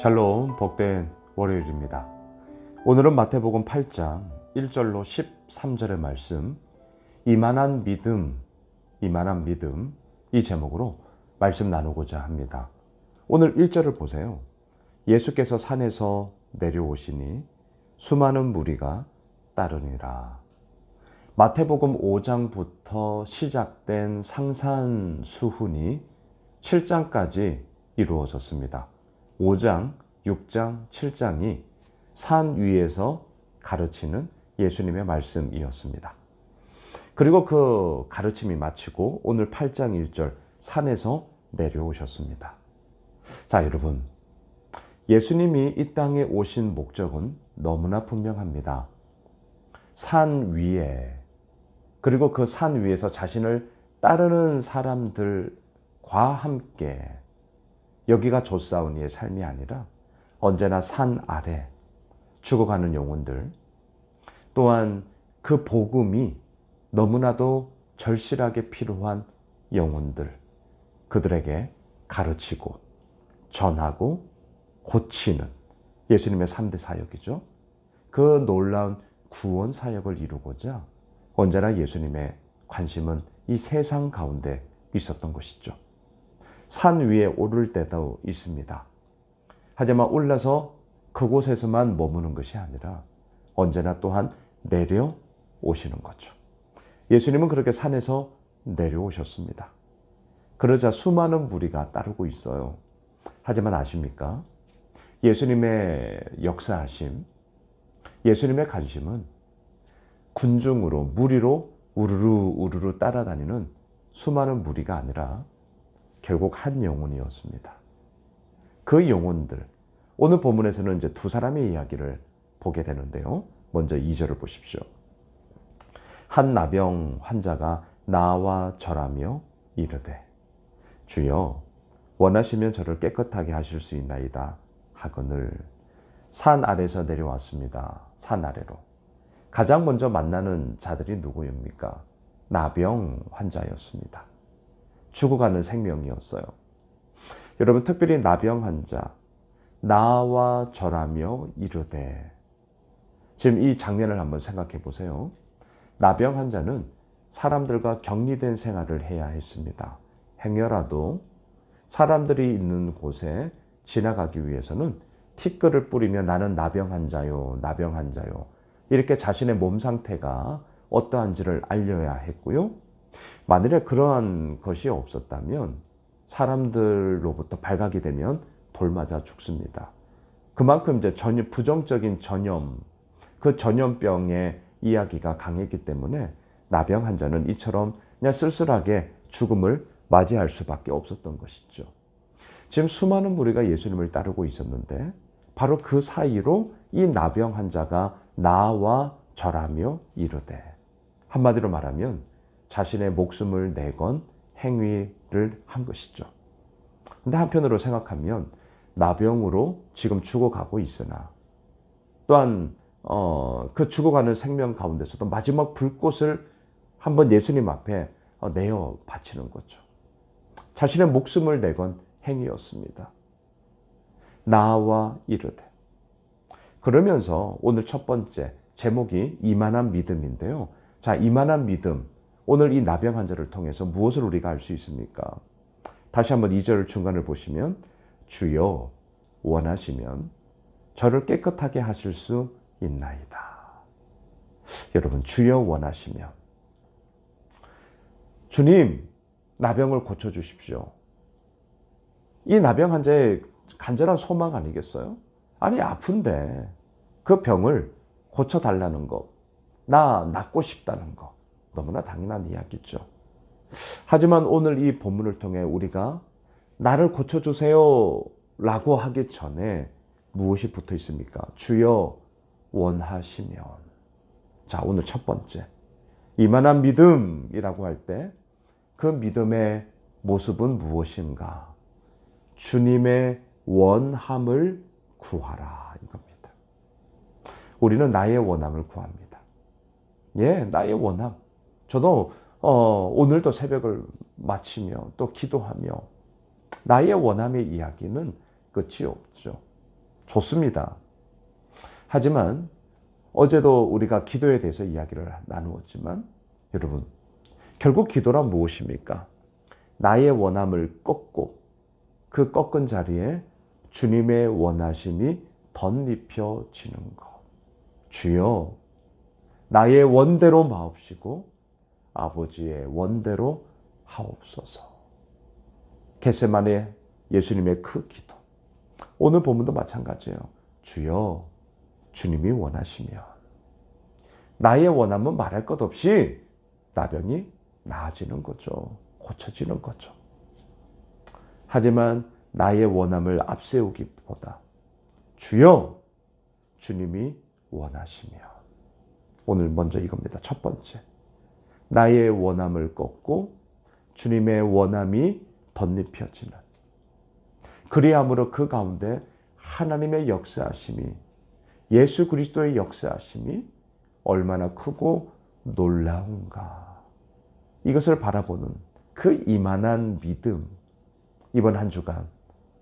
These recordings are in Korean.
샬롬, 복된 월요일입니다. 오늘은 마태복음 8장 1절로 13절의 말씀, 이만한 믿음 이 제목으로 말씀 나누고자 합니다. 오늘 1절을 보세요. 예수께서 산에서 내려오시니 수많은 무리가 따르니라. 마태복음 5장부터 시작된 상산수훈이 7장까지 이루어졌습니다. 5장, 6장, 7장이 산 위에서 가르치는 예수님의 말씀이었습니다. 그리고 그 가르침이 마치고 오늘 8장 1절 산에서 내려오셨습니다. 자, 여러분, 예수님이 이 땅에 오신 목적은 너무나 분명합니다. 산 위에, 그리고 그 산 위에서 자신을 따르는 사람들과 함께, 여기가 조사오니의 삶이 아니라 언제나 산 아래 죽어가는 영혼들, 또한 그 복음이 너무나도 절실하게 필요한 영혼들, 그들에게 가르치고 전하고 고치는 예수님의 3대 사역이죠. 그 놀라운 구원 사역을 이루고자 언제나 예수님의 관심은 이 세상 가운데 있었던 것이죠. 산 위에 오를 때도 있습니다. 하지만 올라서 그곳에서만 머무는 것이 아니라 언제나 또한 내려오시는 거죠. 예수님은 그렇게 산에서 내려오셨습니다. 그러자 수많은 무리가 따르고 있어요. 하지만 아십니까? 예수님의 역사하심, 예수님의 관심은 군중으로, 무리로 우르르 따라다니는 수많은 무리가 아니라 결국 한 영혼이었습니다. 그 영혼들, 오늘 본문에서는 이제 두 사람의 이야기를 보게 되는데요. 먼저 2절을 보십시오. 한 나병 환자가 나와 절하며 이르되 주여 원하시면 저를 깨끗하게 하실 수 있나이다 하거늘. 산 아래서 내려왔습니다. 산 아래로. 가장 먼저 만나는 자들이 누구입니까? 나병 환자였습니다. 죽어가는 생명이었어요. 여러분, 특별히 나병 환자, 나와 절하며 이르되, 지금 이 장면을 한번 생각해 보세요. 나병 환자는 사람들과 격리된 생활을 해야 했습니다. 행여라도 사람들이 있는 곳에 지나가기 위해서는 티끌을 뿌리며 나는 나병 환자요, 나병 환자요, 이렇게 자신의 몸 상태가 어떠한지를 알려야 했고요. 만일에 그러한 것이 없었다면 사람들로부터 발각이 되면 돌맞아 죽습니다. 그만큼 이제 부정적인 전염, 그 전염병의 이야기가 강했기 때문에 나병 환자는 이처럼 그냥 쓸쓸하게 죽음을 맞이할 수밖에 없었던 것이죠. 지금 수많은 무리가 예수님을 따르고 있었는데 바로 그 사이로 이 나병 환자가 나와 절하며 이르되, 한마디로 말하면 자신의 목숨을 내건 행위를 한 것이죠. 근데 한편으로 생각하면 나병으로 지금 죽어가고 있으나 또한 그 죽어가는 생명 가운데서도 마지막 불꽃을 한번 예수님 앞에 내어 바치는 거죠. 자신의 목숨을 내건 행위였습니다. 나와 이르되. 그러면서 오늘 첫 번째 제목이 이만한 믿음인데요. 자, 이만한 믿음. 오늘 이 나병 환자를 통해서 무엇을 우리가 알 수 있습니까? 다시 한번 2절 중간을 보시면 주여 원하시면 저를 깨끗하게 하실 수 있나이다. 여러분, 주여 원하시면, 주님 나병을 고쳐주십시오. 이 나병 환자의 간절한 소망 아니겠어요? 아니, 아픈데 그 병을 고쳐달라는 것, 나 낫고 싶다는 것, 너무나 당연한 이야기죠. 하지만 오늘 이 본문을 통해 우리가 나를 고쳐주세요 라고 하기 전에 무엇이 붙어 있습니까? 주여 원하시면. 자, 오늘 첫 번째, 이만한 믿음이라고 할 때 그 믿음의 모습은 무엇인가? 주님의 원함을 구하라, 이겁니다. 우리는 나의 원함을 구합니다. 예, 나의 원함. 저도 오늘도 새벽을 마치며 또 기도하며 나의 원함의 이야기는 끝이 없죠. 좋습니다. 하지만 어제도 우리가 기도에 대해서 이야기를 나누었지만 여러분, 결국 기도란 무엇입니까? 나의 원함을 꺾고 그 꺾은 자리에 주님의 원하심이 덧입혀지는 것. 주여, 나의 원대로 마옵시고 아버지의 원대로 하옵소서. 겟세마네 예수님의 그 기도. 오늘 본문도 마찬가지예요. 주여, 주님이 원하시면. 나의 원함은 말할 것 없이 나병이 나아지는 거죠. 고쳐지는 거죠. 하지만 나의 원함을 앞세우기보다 주여, 주님이 원하시면. 오늘 먼저 이겁니다. 첫 번째, 나의 원함을 꺾고 주님의 원함이 덧입혀지는, 그리함으로 그 가운데 하나님의 역사하심이, 예수 그리스도의 역사하심이 얼마나 크고 놀라운가. 이것을 바라보는 그 이만한 믿음, 이번 한 주간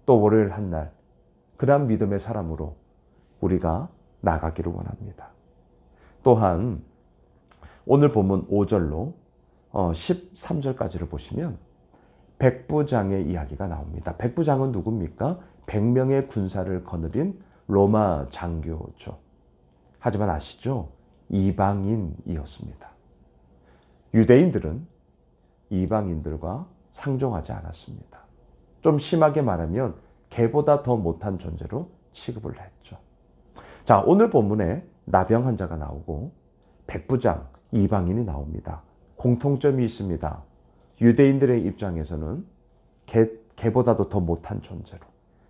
또 월요일 한날 그러한 믿음의 사람으로 우리가 나가기를 원합니다. 또한 오늘 본문 5절로 13절까지를 보시면 백부장의 이야기가 나옵니다. 백부장은 누굽니까? 100명의 군사를 거느린 로마 장교죠. 하지만 아시죠? 이방인이었습니다. 유대인들은 이방인들과 상종하지 않았습니다. 좀 심하게 말하면 개보다 더 못한 존재로 취급을 했죠. 자, 오늘 본문에 나병 환자가 나오고 백부장, 이방인이 나옵니다. 공통점이 있습니다. 유대인들의 입장에서는 개보다도 더 못한 존재로,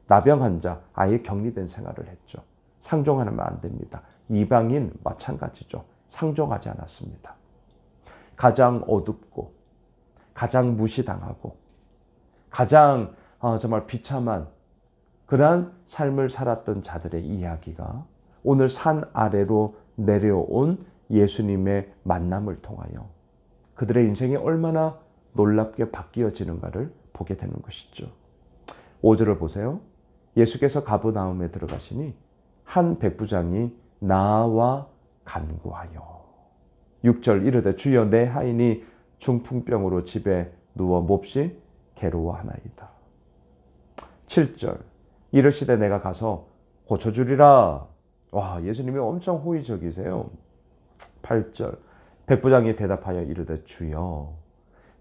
나병 환자, 아예 격리된 생활을 했죠. 상종하면 안 됩니다. 이방인 마찬가지죠. 상종하지 않았습니다. 가장 어둡고 가장 무시당하고 가장 정말 비참한 그러한 삶을 살았던 자들의 이야기가 오늘 산 아래로 내려온 예수님의 만남을 통하여 그들의 인생이 얼마나 놀랍게 바뀌어지는가를 보게 되는 것이죠. 5절을 보세요. 예수께서 가버나움에 들어가시니 한 백부장이 나와 간구하여. 6절 이르되 주여 내 하인이 중풍병으로 집에 누워 몹시 괴로워하나이다. 7절 이르시되 내가 가서 고쳐주리라. 와, 예수님이 엄청 호의적이세요. 8절 백부장이 대답하여 이르되 주여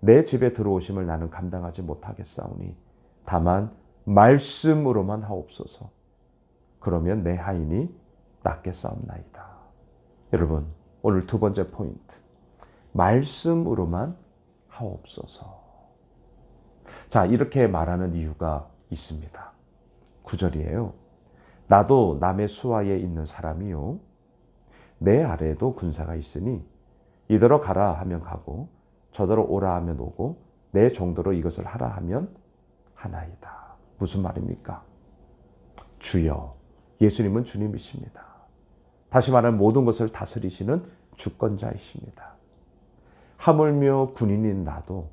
내 집에 들어오심을 나는 감당하지 못하겠사오니 다만 말씀으로만 하옵소서. 그러면 내 하인이 낫겠사옵나이다. 여러분, 오늘 두 번째 포인트, 말씀으로만 하옵소서. 자, 이렇게 말하는 이유가 있습니다. 9절이에요. 나도 남의 수하에 있는 사람이요 내 아래에도 군사가 있으니 이더러 가라 하면 가고 저더러 오라 하면 오고 내 정도로 이것을 하라 하면 하나이다. 무슨 말입니까? 주여, 예수님은 주님이십니다. 다시 말하면 모든 것을 다스리시는 주권자이십니다. 하물며 군인인 나도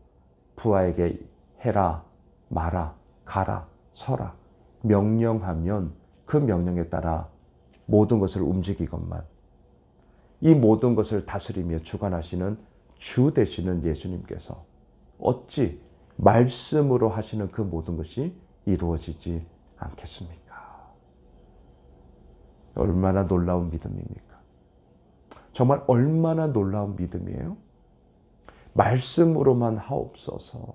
부하에게 해라, 마라, 가라, 서라 명령하면 그 명령에 따라 모든 것을 움직이건만 이 모든 것을 다스리며 주관하시는 주 되시는 예수님께서 어찌 말씀으로 하시는 그 모든 것이 이루어지지 않겠습니까? 얼마나 놀라운 믿음입니까? 정말 얼마나 놀라운 믿음이에요? 말씀으로만 하옵소서.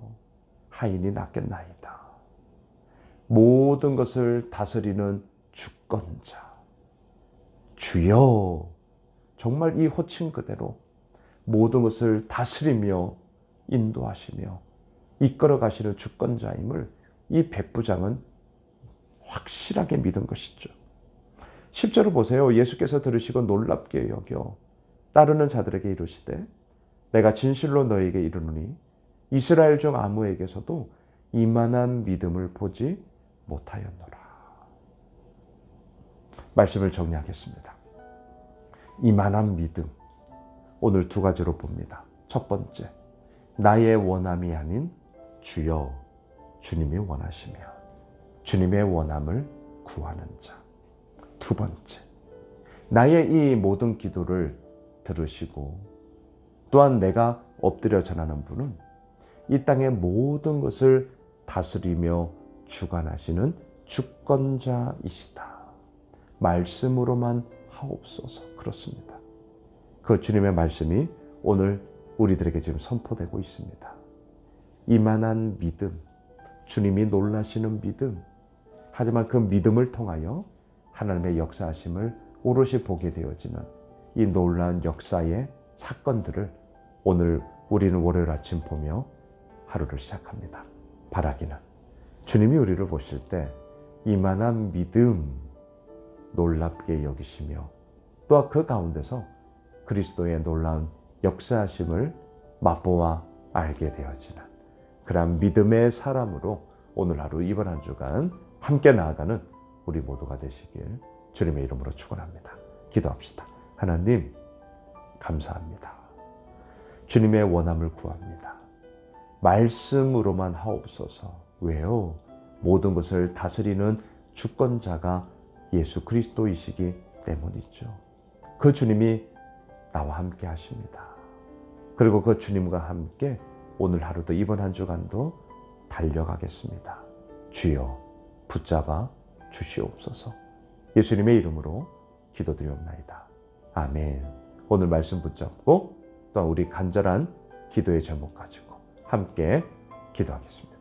하인이 낫겠나이다. 모든 것을 다스리는 주권자 주여, 정말 이 호칭 그대로 모든 것을 다스리며 인도하시며 이끌어 가시는 주권자임을 이 백부장은 확실하게 믿은 것이죠. 10절을 보세요. 예수께서 들으시고 놀랍게 여겨 따르는 자들에게 이르시되 내가 진실로 너에게 이르노니 이스라엘 중 아무에게서도 이만한 믿음을 보지 못하였노라. 말씀을 정리하겠습니다. 이만한 믿음, 오늘 두 가지로 봅니다. 첫 번째, 나의 원함이 아닌 주여, 주님이 원하시며 주님의 원함을 구하는 자. 두 번째, 나의 이 모든 기도를 들으시고 또한 내가 엎드려 전하는 분은 이 땅의 모든 것을 다스리며 주관하시는 주권자이시다. 말씀으로만 하옵소서. 그렇습니다. 그 주님의 말씀이 오늘 우리들에게 지금 선포되고 있습니다. 이만한 믿음, 주님이 놀라시는 믿음, 하지만 그 믿음을 통하여 하나님의 역사하심을 오롯이 보게 되어지는 이 놀라운 역사의 사건들을 오늘 우리는 월요일 아침 보며 하루를 시작합니다. 바라기는 주님이 우리를 보실 때 이만한 믿음 놀랍게 여기시며 또한 그 가운데서 그리스도의 놀라운 역사하심을 맛보아 알게 되어지는 그러한 믿음의 사람으로 오늘 하루 이번 한 주간 함께 나아가는 우리 모두가 되시길 주님의 이름으로 축원합니다. 기도합시다. 하나님 감사합니다. 주님의 원함을 구합니다. 말씀으로만 하옵소서. 왜요? 모든 것을 다스리는 주권자가 예수 그리스도이시기 때문이죠. 그 주님이 나와 함께 하십니다. 그리고 그 주님과 함께 오늘 하루도 이번 한 주간도 달려가겠습니다. 주여 붙잡아 주시옵소서. 예수님의 이름으로 기도드리옵나이다. 아멘. 오늘 말씀 붙잡고 또한 우리 간절한 기도의 제목 가지고 함께 기도하겠습니다.